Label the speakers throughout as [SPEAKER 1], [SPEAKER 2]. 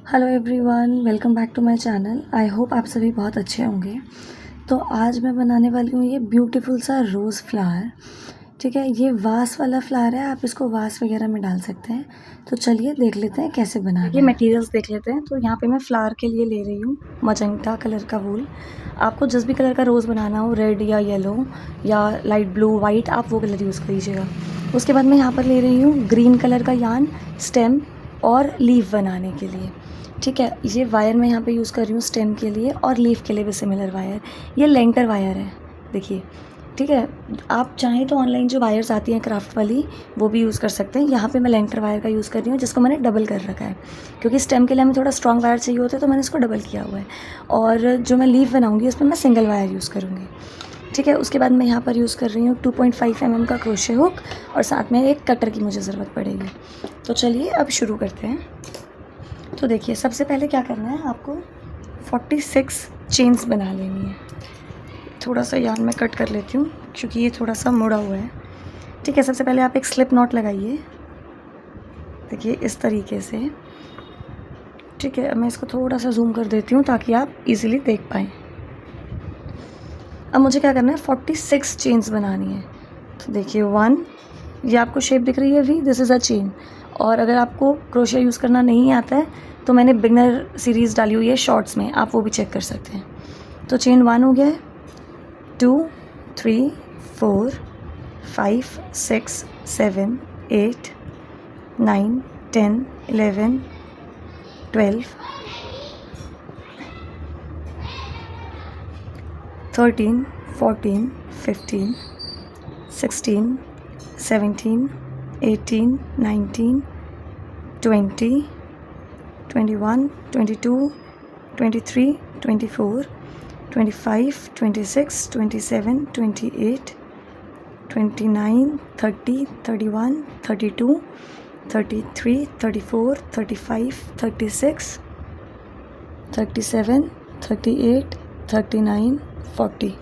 [SPEAKER 1] Hello everyone, welcome back to my channel. I hope आप सभी बहुत अच्छे होंगे। तो आज मैं बनाने वाली हूँ ये ब्यूटीफुल सा रोज़ फ्लावर। ठीक है, ये वास वाला फ्लावर है, आप इसको वास वगैरह में डाल सकते हैं। तो चलिए देख लेते हैं कैसे बनाना है। मटेरियल्स देख लेते हैं। तो यहाँ पे मैं फ्लावर के लिए ले रही हूँ मजेंटा कलर का वूल। आपको जिस भी कलर का रोज़ बनाना हो, रेड या येलो या लाइट ब्लू वाइट, आप वो कलर यूज़ करिएगा। उसके बाद मैं यहाँ पर ले रही हूँ ग्रीन कलर का यार्न, स्टेम और लीफ बनाने के लिए। ठीक है, ये वायर मैं यहाँ पे यूज़ कर रही हूँ स्टेम के लिए और लीफ के लिए भी सिमिलर वायर। ये लेंटर वायर है, देखिए। ठीक है, आप चाहें तो ऑनलाइन जो वायर्स आती हैं क्राफ्ट वाली, वो भी यूज़ कर सकते हैं। यहाँ पे मैं लेंटर वायर का यूज़ कर रही हूँ, जिसको मैंने डबल कर रखा है, क्योंकि स्टेम के लिए हमें थोड़ा स्ट्रॉन्ग वायर चाहिए होता है, तो मैंने इसको डबल किया हुआ है। और जो मैं लीफ बनाऊँगी उसमें मैं सिंगल वायर यूज़ करूँगी। ठीक है, उसके बाद मैं यहाँ पर यूज़ कर रही हूँ 2.5 mm का क्रोशे हुक, और साथ में एक कटर की मुझे ज़रूरत पड़ेगी। तो चलिए अब शुरू करते हैं। तो देखिए, सबसे पहले क्या करना है, आपको 46 चेन्स बना लेनी है। थोड़ा सा यार्न मैं कट कर लेती हूँ क्योंकि ये थोड़ा सा मुड़ा हुआ है। ठीक है, सबसे पहले आप एक स्लिप नॉट लगाइए, देखिए इस तरीके से। ठीक है, अब मैं इसको थोड़ा सा जूम कर देती हूँ ताकि आप इजीली देख पाएँ। अब मुझे क्या करना है, 46 चेन्स बनानी है। तो देखिए 1, ये आपको शेप दिख रही है V, this is a chain. और अगर आपको क्रोशिया यूज़ करना नहीं आता है तो मैंने बिगनर सीरीज़ डाली हुई है शॉर्ट्स में, आप वो भी चेक कर सकते हैं। तो चेन 1 हो गया है, 2, 3, 4, 5, 6, 7, 8, 9, 10, 11, 12, 13, 14, 15, 16, 17, 18, 19, 20, 21, 22, 23, 24, 25, 26, 27, 28, 29, 30, 31, 32, 33, 34, 35, 36, 37, 38, 39, 40,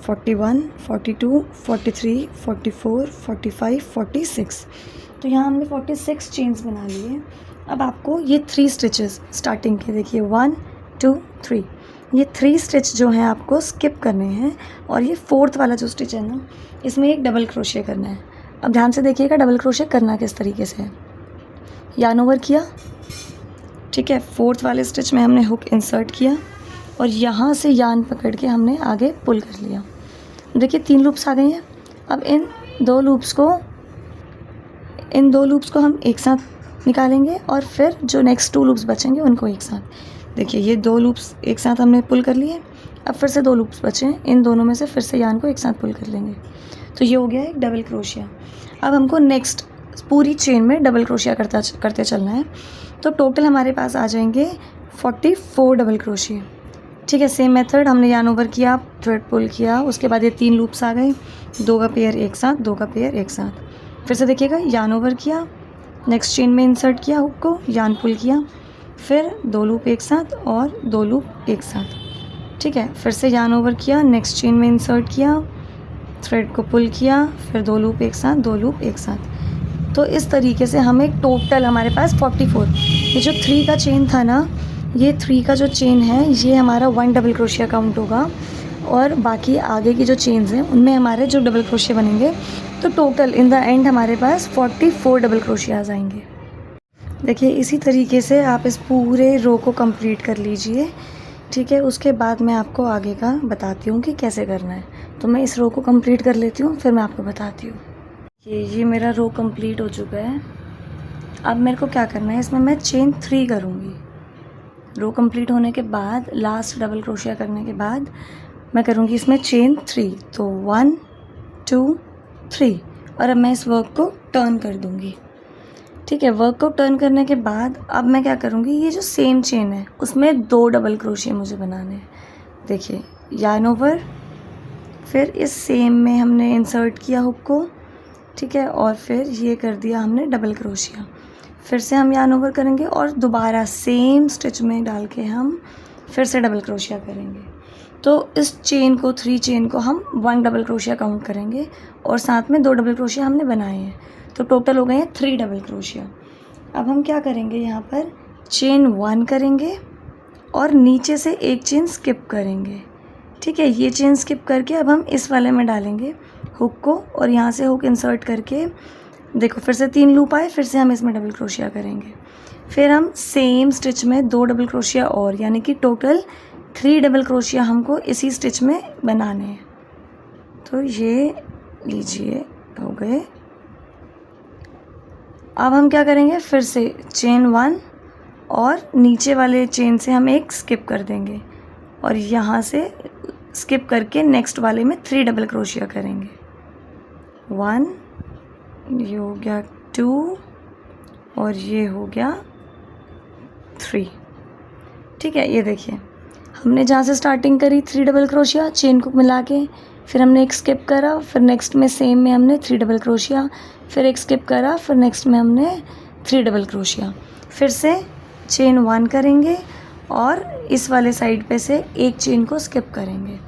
[SPEAKER 1] 41, 42, 43, 44, 45, 46। तो यहाँ हमने 46 चेन्स बना लिए। अब आपको ये 3 स्टिचेस स्टार्टिंग के, देखिए 1, 2, 3, ये 3 स्टिच जो हैं आपको स्किप करने हैं। और ये 4th वाला जो स्टिच है ना, इसमें एक डबल क्रोशे करना है। अब ध्यान से देखिएगा डबल क्रोशे करना किस तरीके से है। यार्न ओवर किया, ठीक है, 4th वाले स्टिच में हमने हुक इंसर्ट किया और यहाँ से यार्न पकड़ के हमने आगे पुल कर लिया। देखिए 3 लूप्स आ गए हैं। अब इन दो लूप्स को हम एक साथ निकालेंगे और फिर जो नेक्स्ट 2 लूप्स बचेंगे उनको एक साथ। देखिए ये 2 लूप्स एक साथ हमने पुल कर लिए। अब फिर से 2 लूप्स बचे हैं, इन दोनों में से फिर से यार्न को एक साथ पुल कर लेंगे। तो ये हो गया एक डबल क्रोशिया। अब हमको नेक्स्ट पूरी चेन में डबल क्रोशिया करते चलना है। तो टोटल हमारे पास आ जाएंगे 44 डबल क्रोशिया। ठीक है, सेम मेथड, हमने यार्न ओवर किया, थ्रेड पुल किया, उसके बाद ये 3 लूप्स आ गए, 2 का पेयर एक साथ, 2 का पेयर एक साथ। फिर से देखिएगा, यार्न ओवर किया, नेक्स्ट चेन में इंसर्ट किया हुक को, यार्न पुल किया, फिर 2 लूप एक साथ और 2 लूप एक साथ। ठीक है, फिर से यार्न ओवर किया, नेक्स्ट चेन में इंसर्ट किया, थ्रेड को पुल किया, फिर 2 लूप एक साथ, 2 लूप एक साथ। तो इस तरीके से हमें टोटल हमारे पास 44, ये जो 3 का चेन था ना, ये 3 का जो चेन है ये हमारा 1 डबल क्रोशिया काउंट होगा। और बाकी आगे की जो चेन्स हैं उनमें हमारे जो डबल क्रोशिया बनेंगे, तो टोटल इन द एंड हमारे पास 44 डबल क्रोशिया आ जाएंगे। देखिए इसी तरीके से आप इस पूरे रो को कंप्लीट कर लीजिए। ठीक है, उसके बाद मैं आपको आगे का बताती हूँ कि कैसे करना है। तो मैं इस रो को कंप्लीट कर लेती हूँ, फिर मैं आपको बताती हूँ। ये मेरा रो कंप्लीट हो चुका है। अब मेरे को क्या करना है, इसमें मैं चेन 3 करूँगी। रो कंप्लीट होने के बाद, लास्ट डबल क्रोशिया करने के बाद मैं करूँगी इसमें चेन 3। तो 1, 2, 3। और अब मैं इस वर्क को टर्न कर दूँगी। ठीक है, वर्क को टर्न करने के बाद अब मैं क्या करूँगी, ये जो सेम चेन है उसमें 2 डबल क्रोशिया मुझे बनाने हैं। देखिए यार्न ओवर, फिर इस सेम में हमने इंसर्ट किया हुक को, ठीक है, और फिर ये कर दिया हमने डबल क्रोशिया। फिर से हम यार्न ओवर करेंगे और दोबारा सेम स्टिच में डाल के हम फिर से डबल क्रोशिया करेंगे। तो इस चेन को, 3 चेन को हम 1 डबल क्रोशिया काउंट करेंगे और साथ में 2 डबल क्रोशिया हमने बनाए हैं। तो टोटल हो गए हैं 3 डबल क्रोशिया। अब हम क्या करेंगे, यहाँ पर चेन 1 करेंगे और नीचे से एक चेन स्किप करेंगे। ठीक है, ये चेन स्किप करके अब हम इस वाले में डालेंगे हुक को, और यहाँ से हुक इंसर्ट करके देखो फिर से 3 लूप आए, फिर से हम इसमें डबल क्रोशिया करेंगे। फिर हम सेम स्टिच में 2 डबल क्रोशिया और, यानी कि टोटल 3 डबल क्रोशिया हमको इसी स्टिच में बनाने हैं। तो ये लीजिए हो गए। अब हम क्या करेंगे, फिर से चेन 1 और नीचे वाले चेन से हम एक स्किप कर देंगे और यहाँ से स्किप करके नेक्स्ट वाले में 3 डबल क्रोशिया करेंगे। 1, ये हो गया 2 और ये हो गया 3। ठीक है, ये देखिए हमने जहाँ से स्टार्टिंग करी 3 डबल क्रोशिया चेन को मिला के, फिर हमने एक स्किप करा, फिर नेक्स्ट में सेम में हमने 3 डबल क्रोशिया, फिर एक स्किप करा, फिर नेक्स्ट में हमने 3 डबल क्रोशिया। फिर से चेन 1 करेंगे और इस वाले साइड पे से एक चेन को स्किप करेंगे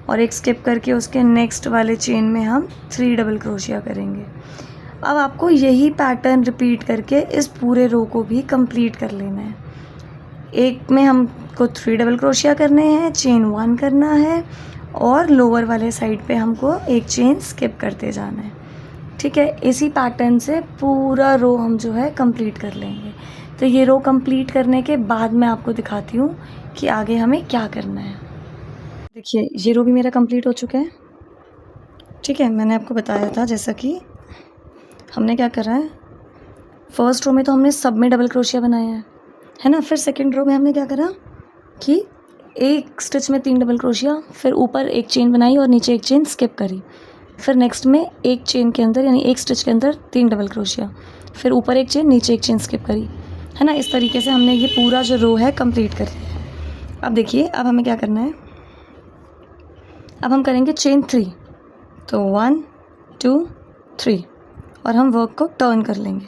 [SPEAKER 1] और एक स्किप करके उसके नेक्स्ट वाले चेन में हम 3 डबल क्रोशिया करेंगे। अब आपको यही पैटर्न रिपीट करके इस पूरे रो को भी कंप्लीट कर लेना है। एक में हमको 3 डबल क्रोशिया करने हैं, चेन 1 करना है और लोअर वाले साइड पे हमको एक चेन स्किप करते जाना है। ठीक है, इसी पैटर्न से पूरा रो हम जो है कंप्लीट कर लेंगे। तो ये रो कंप्लीट करने के बाद मैं आपको दिखाती हूँ कि आगे हमें क्या करना है। देखिए ये रो भी मेरा कंप्लीट हो चुका है। ठीक है, मैंने आपको बताया था जैसा कि हमने क्या करा है, फर्स्ट रो में तो हमने सब में डबल क्रोशिया बनाया है ना। फिर सेकंड रो में हमने क्या करा कि एक स्टिच में 3 डबल क्रोशिया, फिर ऊपर एक चेन बनाई और नीचे एक चेन स्किप करी, फिर नेक्स्ट में एक चेन के अंदर यानी एक स्टिच के अंदर 3 डबल क्रोशिया, फिर ऊपर एक चेन नीचे एक चेन स्किप करी, है ना। इस तरीके से हमने ये पूरा जो रो है कंप्लीट कर लिया है। अब देखिए अब हमें क्या करना है, अब हम करेंगे चेन 3, तो 1 2 3 और हम वर्क को टर्न कर लेंगे।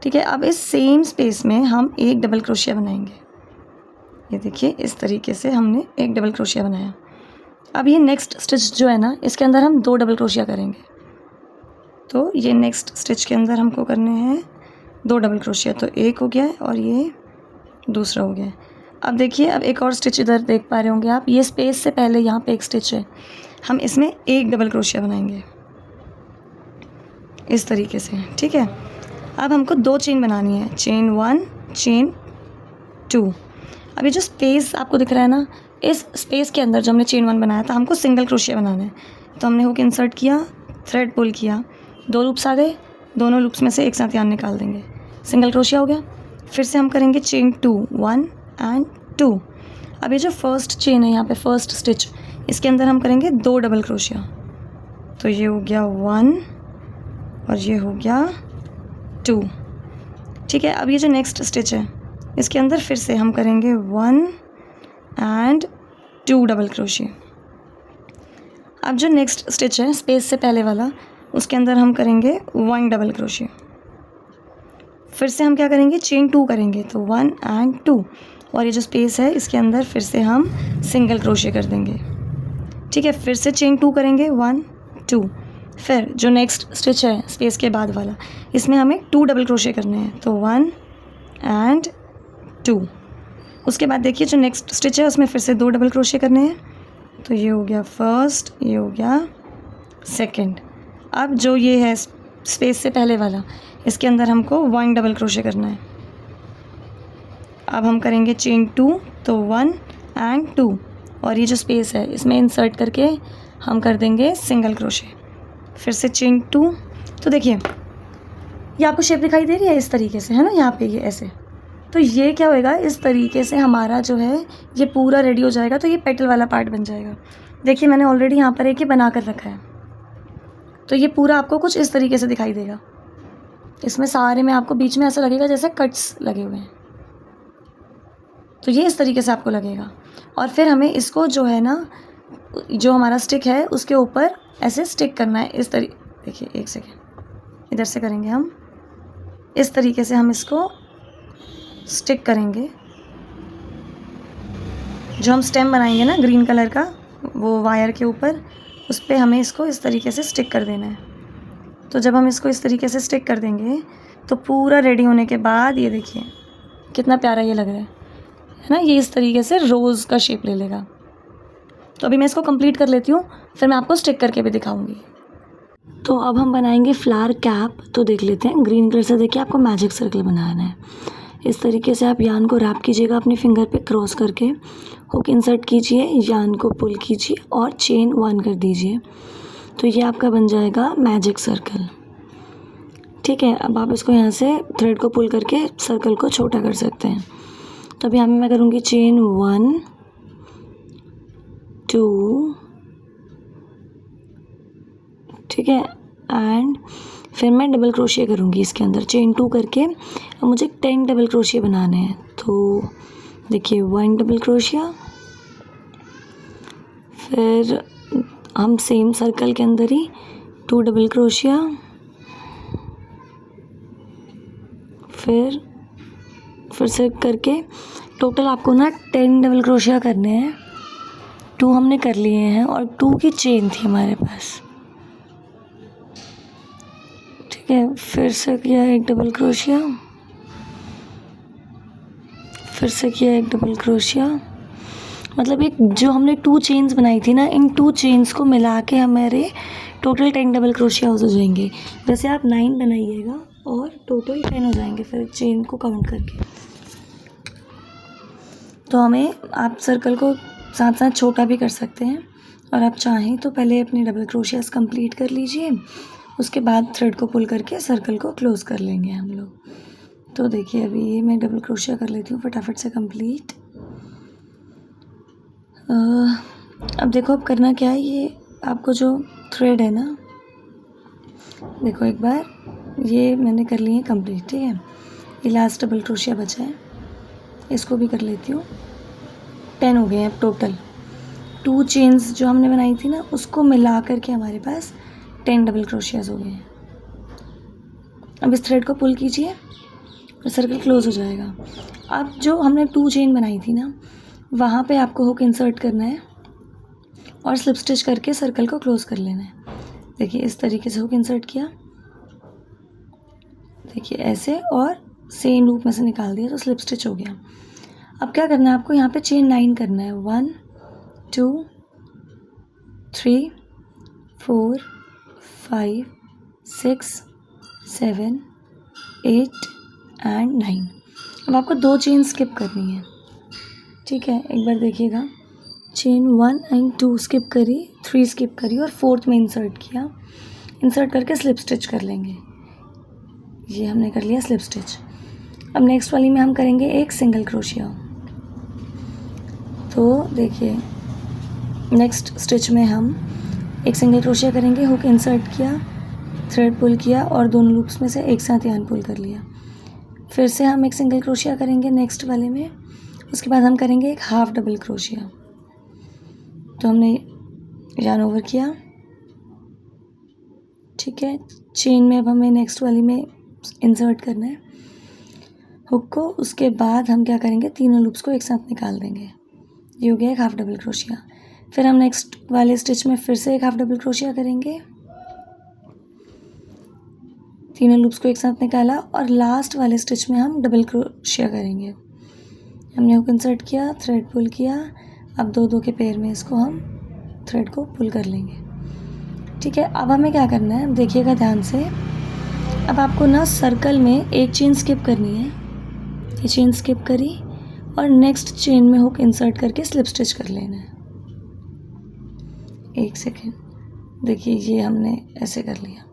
[SPEAKER 1] ठीक है, अब इस सेम स्पेस में हम एक डबल क्रोशिया बनाएंगे। ये देखिए इस तरीके से हमने एक डबल क्रोशिया बनाया। अब ये नेक्स्ट स्टिच जो है ना, इसके अंदर हम 2 डबल क्रोशिया करेंगे। तो ये नेक्स्ट स्टिच के अंदर हमको करने हैं 2 डबल क्रोशिया, तो एक हो गया है और ये दूसरा हो गया है। अब देखिए अब एक और स्टिच इधर देख पा रहे होंगे आप, ये स्पेस से पहले यहाँ पे एक स्टिच है, हम इसमें एक डबल क्रोशिया बनाएंगे इस तरीके से। ठीक है, अब हमको 2 चेन बनानी है, चेन 1 चेन 2। अब ये जो स्पेस आपको दिख रहा है ना, इस स्पेस के अंदर जो हमने चेन 1 बनाया था हमको सिंगल क्रोशिया बनाना है। तो हमने हुक इंसर्ट किया, थ्रेड पुल किया, 2 लूप्स आ गए, दोनों लूप्स में से एक साथ यार्न निकाल देंगे, सिंगल क्रोशिया हो गया। फिर से हम करेंगे चेन 2 1 एंड 2। अब ये जो फर्स्ट चेन है यहाँ पे फर्स्ट स्टिच, इसके अंदर हम करेंगे 2 डबल क्रोशिया, तो ये हो गया 1 और ये हो गया 2। ठीक है, अब ये जो नेक्स्ट स्टिच है इसके अंदर फिर से हम करेंगे 1 एंड 2 डबल क्रोशिया। अब जो नेक्स्ट स्टिच है स्पेस से पहले वाला, उसके अंदर हम करेंगे 1 डबल क्रोशिया। फिर से हम क्या करेंगे, चेन 2 करेंगे, तो 1 एंड 2 और ये जो स्पेस है इसके अंदर फिर से हम सिंगल क्रोशिया कर देंगे। ठीक है, फिर से चेन 2 करेंगे 1 2। फिर जो नेक्स्ट स्टिच है स्पेस के बाद वाला, इसमें हमें 2 डबल क्रोशिया करने हैं, तो 1 एंड 2। उसके बाद देखिए जो नेक्स्ट स्टिच है उसमें फिर से 2 डबल क्रोशिया करने हैं, तो ये हो गया फर्स्ट, ये हो गया सेकंड। अब जो ये है स्पेस से पहले वाला, इसके अंदर हमको 1 डबल क्रोशिया करना है। अब हम करेंगे चेन 2, तो 1 एंड 2 और ये जो स्पेस है इसमें इंसर्ट करके हम कर देंगे सिंगल क्रोशिया। फिर से चेन 2, तो देखिए ये आपको शेप दिखाई दे रही है इस तरीके से, है ना, यहाँ पे ये ऐसे। तो ये क्या होएगा, इस तरीके से हमारा जो है ये पूरा रेडी हो जाएगा, तो ये पेटल वाला पार्ट बन जाएगा। देखिए मैंने ऑलरेडी यहाँ पर एक ये बना कर रखा है, तो ये पूरा आपको कुछ इस तरीके से दिखाई देगा। इसमें सारे में आपको बीच में ऐसा लगेगा जैसे कट्स लगे हुए हैं, तो ये इस तरीके से आपको लगेगा। और फिर हमें इसको जो है ना, जो हमारा स्टिक है उसके ऊपर ऐसे स्टिक करना है इस तरीके। देखिए एक सेकेंड, इधर से करेंगे हम, इस तरीके से हम इसको स्टिक करेंगे। जो हम स्टेम बनाएंगे ना ग्रीन कलर का, वो वायर के ऊपर, उस पर हमें इसको इस तरीके से स्टिक कर देना है। तो जब हम इसको इस तरीके से स्टिक कर देंगे तो पूरा रेडी होने के बाद ये देखिए कितना प्यारा ये लग रहा है ना। ये इस तरीके से रोज़ का शेप ले लेगा। तो अभी मैं इसको कंप्लीट कर लेती हूँ, फिर मैं आपको स्टिक करके भी दिखाऊंगी। तो अब हम बनाएंगे फ्लावर कैप। तो देख लेते हैं, ग्रीन कलर से देखिए आपको मैजिक सर्कल बनाना है। इस तरीके से आप यान को रैप कीजिएगा अपनी फिंगर पे क्रॉस करके, हुक इंसर्ट कीजिए, यान को पुल कीजिए और चेन 1 कर दीजिए। तो ये आपका बन जाएगा मैजिक सर्कल। ठीक है, अब आप इसको यहाँ से थ्रेड को पुल करके सर्कल को छोटा कर सकते हैं। तो अब यहाँ मैं करूँगी चेन 1 2, ठीक है, एंड फिर मैं डबल क्रोशिया करूँगी इसके अंदर चेन 2 करके। अब मुझे 10 डबल क्रोशिया बनाने हैं। तो देखिए 1 डबल क्रोशिया, फिर हम सेम सर्कल के अंदर ही 2 डबल क्रोशिया, फिर से करके टोटल आपको ना 10 डबल क्रोशिया करने हैं। 2 हमने कर लिए हैं और 2 की चेन थी हमारे पास। ठीक है, फिर से किया 1 डबल क्रोशिया, फिर से किया 1 डबल क्रोशिया। मतलब एक जो हमने 2 चेन्स बनाई थी ना, इन 2 चेन्स को मिला के हमारे टोटल 10 डबल क्रोशिया हो जाएंगे। वैसे आप 9 बनाइएगा और टोटल 10 हो जाएंगे फिर चेन को काउंट करके। तो हमें आप सर्कल को साथ साथ छोटा भी कर सकते हैं, और आप चाहें तो पहले अपने डबल क्रोशियास कंप्लीट कर लीजिए, उसके बाद थ्रेड को पुल करके सर्कल को क्लोज़ कर लेंगे हम लोग। तो देखिए अभी ये मैं डबल क्रोशिया कर लेती हूँ फटाफट से कंप्लीट। अब देखो अब करना क्या है, ये आपको जो थ्रेड है ना, देखो एक बार ये मैंने कर ली है कंप्लीट। ठीक है, ये लास्ट डबल क्रोशिया बचा है, इसको भी कर लेती हूँ। 10 हो गए हैं अब टोटल। 2 चेन्स जो हमने बनाई थी ना, उसको मिला करके हमारे पास 10 डबल क्रोशियाज हो गए हैं। अब इस थ्रेड को पुल कीजिए और सर्कल क्लोज हो जाएगा। अब जो हमने 2 चेन बनाई थी ना, वहाँ पे आपको हुक इंसर्ट करना है और स्लिप स्टिच करके सर्कल को क्लोज कर लेना है। देखिए इस तरीके से हुक इंसर्ट किया, देखिए ऐसे, और सेम लूप में से निकाल दिया तो स्लिप स्टिच हो गया। अब क्या करना है आपको, यहाँ पे चेन 9 करना है। 1 2 3 4 5 6 7 8 एंड 9। अब आपको 2 चेन स्किप करनी है। ठीक है, एक बार देखिएगा, चेन 1 एंड 2 स्किप करी, 3 स्किप करी और 4th में इंसर्ट किया। इंसर्ट करके स्लिप स्टिच कर लेंगे। ये हमने कर लिया स्लिप स्टिच। अब नेक्स्ट वाली में हम करेंगे एक सिंगल क्रोशिया। तो देखिए नेक्स्ट स्टिच में हम एक सिंगल क्रोशिया करेंगे, हुक इंसर्ट किया, थ्रेड पुल किया और दोनों लूप्स में से एक साथ यान पुल कर लिया। फिर से हम एक सिंगल क्रोशिया करेंगे नेक्स्ट वाले में, उसके बाद हम करेंगे एक हाफ डबल क्रोशिया। तो हमने यान ओवर किया। ठीक है, चेन में अब हमें नेक्स्ट वाली में इंसर्ट करना है हुक को। उसके बाद हम क्या करेंगे, तीनों लूप्स को एक साथ निकाल देंगे। ये हो गया एक हाफ डबल क्रोशिया। फिर हम नेक्स्ट वाले स्टिच में फिर से एक हाफ डबल क्रोशिया करेंगे, तीनों लूप्स को एक साथ निकाला, और लास्ट वाले स्टिच में हम डबल क्रोशिया करेंगे। हमने हुक इंसर्ट किया, थ्रेड पुल किया। अब 2-2 के पेयर में इसको हम थ्रेड को पुल कर लेंगे। ठीक है, अब हमें क्या करना है, देखिएगा ध्यान से। अब आपको ना सर्कल में एक चेन स्किप करनी है, ये चेन स्किप करी और नेक्स्ट चेन में हुक इंसर्ट करके स्लिप स्टिच कर लेना है। 1 सेकेंड, देखिए ये हमने ऐसे कर लिया।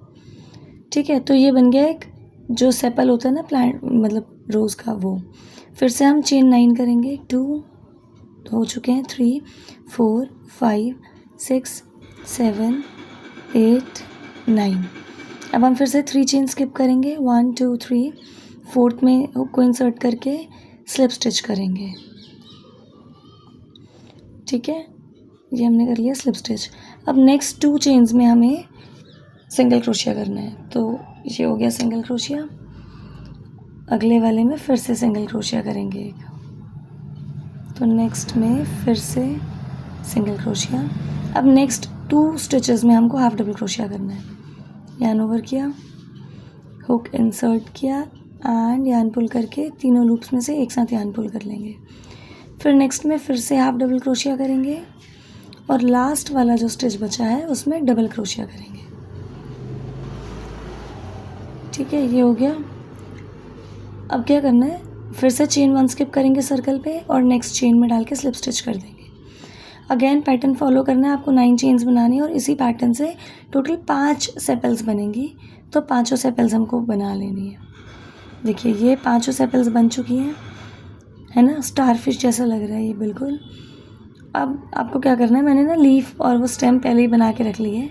[SPEAKER 1] ठीक है, तो ये बन गया एक जो सेपल होता है ना प्लांट, मतलब रोज़ का, वो। फिर से हम चेन 9 करेंगे, 2 हो चुके हैं, 3 4 5 6 7 8 9। अब हम फिर से 3 चेन स्किप करेंगे, 1 2 3, 4th में हुक को इंसर्ट करके स्लिप स्टिच करेंगे। ठीक है, ये हमने कर लिया स्लिप स्टिच। अब नेक्स्ट 2 चेन्स में हमें सिंगल क्रोशिया करना है। तो ये हो गया सिंगल क्रोशिया। अगले वाले में फिर से सिंगल क्रोशिया करेंगे एक, तो नेक्स्ट में फिर से सिंगल क्रोशिया। अब नेक्स्ट 2 स्टिचेस में हमको हाफ डबल क्रोशिया करना है। यान ओवर किया, हुक इंसर्ट किया एंड यार्न पुल करके तीनों लूप्स में से एक साथ यार्न पुल कर लेंगे। फिर नेक्स्ट में फिर से हाफ डबल क्रोशिया करेंगे और लास्ट वाला जो स्टिच बचा है उसमें डबल क्रोशिया करेंगे। ठीक है, ये हो गया। अब क्या करना है, फिर से चेन 1 स्किप करेंगे सर्कल पे और नेक्स्ट चेन में डाल के स्लिप स्टिच कर देंगे। अगेन पैटर्न फॉलो करना है आपको, 9 चेन्स बनानी है और इसी पैटर्न से टोटल 5 सेपल्स बनेंगी। तो 5 सेपल्स हमको बना लेनी है। देखिए ये 5 सेपल्स बन चुकी हैं, है ना, स्टार फिश जैसा लग रहा है ये बिल्कुल। अब आपको क्या करना है, मैंने ना लीफ और वो स्टेम पहले ही बना के रख ली है।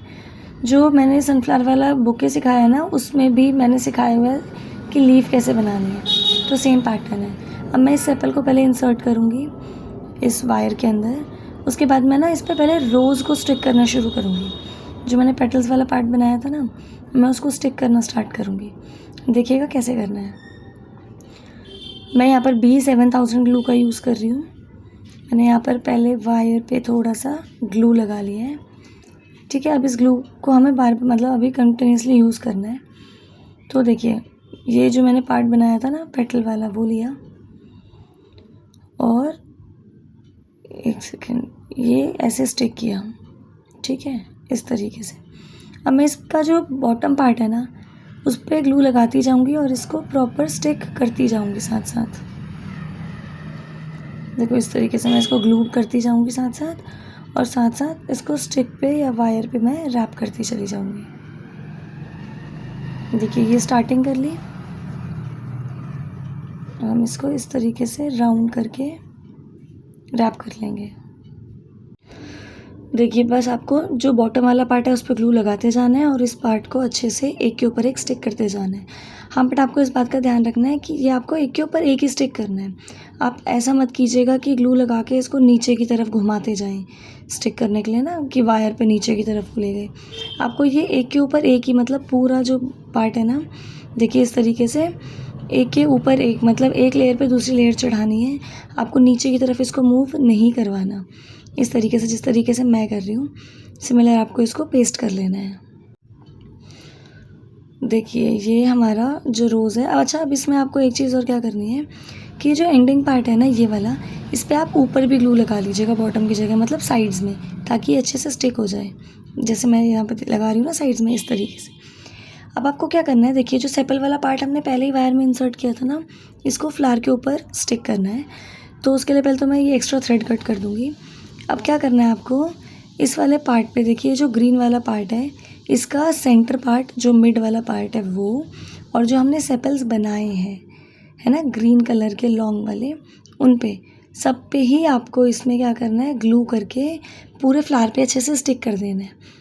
[SPEAKER 1] जो मैंने सनफ्लावर वाला बुके सिखाया है ना, उसमें भी मैंने सिखाया हुआ है कि लीफ कैसे बनानी है, तो सेम पैटर्न है। अब मैं इस सेपल को पहले इंसर्ट करूँगी इस वायर के अंदर, उसके बाद मैं ना इस पर पहले रोज़ को स्टिक करना शुरू करूँगी। जो मैंने पेटल्स वाला पार्ट बनाया था ना, मैं उसको स्टिक करना स्टार्ट करूँगी। देखिएगा कैसे करना है। मैं यहाँ पर B7000 ग्लू का यूज़ कर रही हूँ। मैंने यहाँ पर पहले वायर पे थोड़ा सा ग्लू लगा लिया है। ठीक है, अब इस ग्लू को हमें मतलब अभी कंटिन्यूसली यूज़ करना है। तो देखिए ये जो मैंने पार्ट बनाया था ना पेटल वाला, वो लिया और एक सेकेंड ये ऐसे स्टिक किया। ठीक है, इस तरीके से। अब मैं इसका जो बॉटम पार्ट है ना, उस पर ग्लू लगाती जाऊंगी और इसको प्रॉपर स्टिक करती जाऊंगी साथ साथ। देखो इस तरीके से मैं इसको ग्लू करती जाऊंगी साथ साथ, और साथ साथ इसको स्टिक पे या वायर पे मैं रैप करती चली जाऊंगी। देखिए ये स्टार्टिंग कर ली। हम इसको इस तरीके से राउंड करके रैप कर लेंगे। देखिए बस आपको जो बॉटम वाला पार्ट है उस पर ग्लू लगाते जाना है और इस पार्ट को अच्छे से एक के ऊपर एक स्टिक करते जाना है। हाँ, बट आपको इस बात का ध्यान रखना है कि ये आपको एक के ऊपर एक ही स्टिक करना है। आप ऐसा मत कीजिएगा कि ग्लू लगा के इसको नीचे की तरफ घुमाते जाएं स्टिक करने के लिए ना, कि वायर पे नीचे की तरफ ले गए। आपको ये एक के ऊपर एक ही, मतलब पूरा जो पार्ट है ना, देखिए इस तरीके से एक के ऊपर एक, मतलब एक लेयर पे दूसरी लेयर चढ़ानी है। आपको नीचे की तरफ इसको मूव नहीं करवाना। इस तरीके से, जिस तरीके से मैं कर रही हूँ, सिमिलर आपको इसको पेस्ट कर लेना है। देखिए ये हमारा जो रोज़ है। अच्छा, अब इसमें आपको एक चीज़ और क्या करनी है कि जो एंडिंग पार्ट है ना ये वाला, इस पर आप ऊपर भी ग्लू लगा लीजिएगा बॉटम की जगह, मतलब साइड्स में, ताकि अच्छे से स्टिक हो जाए। जैसे मैं यहाँ पर लगा रही हूँ ना साइड्स में, इस तरीके से। अब आपको क्या करना है, देखिए जो सेपल वाला पार्ट हमने पहले ही वायर में इंसर्ट किया था ना, इसको फ्लावर के ऊपर स्टिक करना है। तो उसके लिए पहले तो मैं ये एक्स्ट्रा थ्रेड कट कर दूँगी। अब क्या करना है आपको, इस वाले पार्ट पे देखिए जो ग्रीन वाला पार्ट है, इसका सेंटर पार्ट जो मिड वाला पार्ट है वो, और जो हमने सेपल्स बनाए हैं है ना ग्रीन कलर के लॉन्ग वाले, उन पे सब पे ही आपको इसमें क्या करना है, ग्लू करके पूरे फ्लावर पे अच्छे से स्टिक कर देना है।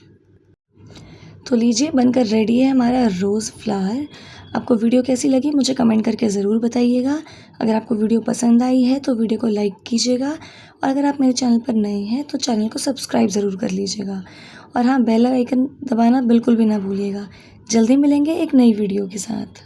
[SPEAKER 1] तो लीजिए बनकर रेडी है हमारा रोज़ फ्लावर। आपको वीडियो कैसी लगी मुझे कमेंट करके ज़रूर बताइएगा। अगर आपको वीडियो पसंद आई है तो वीडियो को लाइक कीजिएगा, और अगर आप मेरे चैनल पर नए हैं तो चैनल को सब्सक्राइब ज़रूर कर लीजिएगा। और हाँ, बेल आइकन दबाना बिल्कुल भी ना भूलिएगा। जल्दी मिलेंगे एक नई वीडियो के साथ।